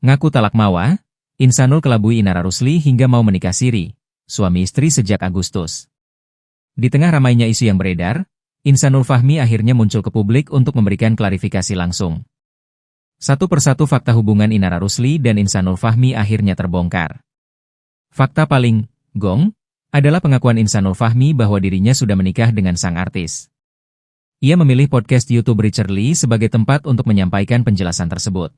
Ngaku talak Mawa, Insanul kelabui Inara Rusli hingga mau menikah siri, suami istri sejak Agustus. Di tengah ramainya isu yang beredar, Insanul Fahmi akhirnya muncul ke publik untuk memberikan klarifikasi langsung. Satu persatu fakta hubungan Inara Rusli dan Insanul Fahmi akhirnya terbongkar. Fakta paling gong adalah pengakuan Insanul Fahmi bahwa dirinya sudah menikah dengan sang artis. Ia memilih podcast YouTube Richard Lee sebagai tempat untuk menyampaikan penjelasan tersebut.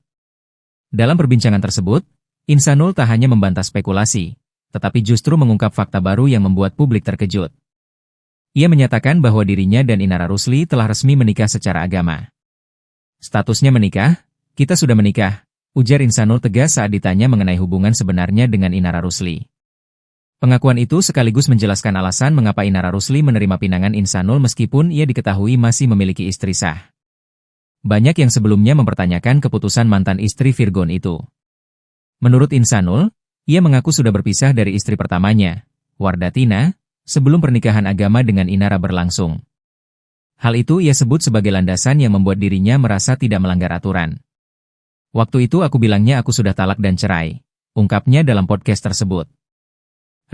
Dalam perbincangan tersebut, Insanul tak hanya membantah spekulasi, tetapi justru mengungkap fakta baru yang membuat publik terkejut. Ia menyatakan bahwa dirinya dan Inara Rusli telah resmi menikah secara agama. Statusnya menikah, kita sudah menikah, ujar Insanul tegas saat ditanya mengenai hubungan sebenarnya dengan Inara Rusli. Pengakuan itu sekaligus menjelaskan alasan mengapa Inara Rusli menerima pinangan Insanul meskipun ia diketahui masih memiliki istri sah. Banyak yang sebelumnya mempertanyakan keputusan mantan istri Virgon itu. Menurut Insanul, ia mengaku sudah berpisah dari istri pertamanya, Wardatina, sebelum pernikahan agama dengan Inara berlangsung. Hal itu ia sebut sebagai landasan yang membuat dirinya merasa tidak melanggar aturan. Waktu itu aku bilangnya aku sudah talak dan cerai, ungkapnya dalam podcast tersebut.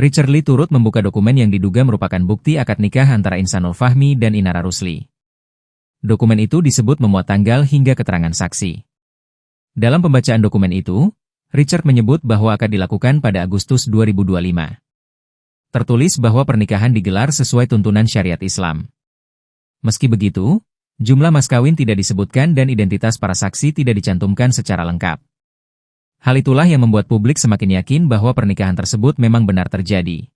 Richard Lee turut membuka dokumen yang diduga merupakan bukti akad nikah antara Insanul Fahmi dan Inara Rusli. Dokumen itu disebut memuat tanggal hingga keterangan saksi. Dalam pembacaan dokumen itu, Richard menyebut bahwa akad dilakukan pada Agustus 2025. Tertulis bahwa pernikahan digelar sesuai tuntunan syariat Islam. Meski begitu, jumlah mas kawin tidak disebutkan dan identitas para saksi tidak dicantumkan secara lengkap. Hal itulah yang membuat publik semakin yakin bahwa pernikahan tersebut memang benar terjadi.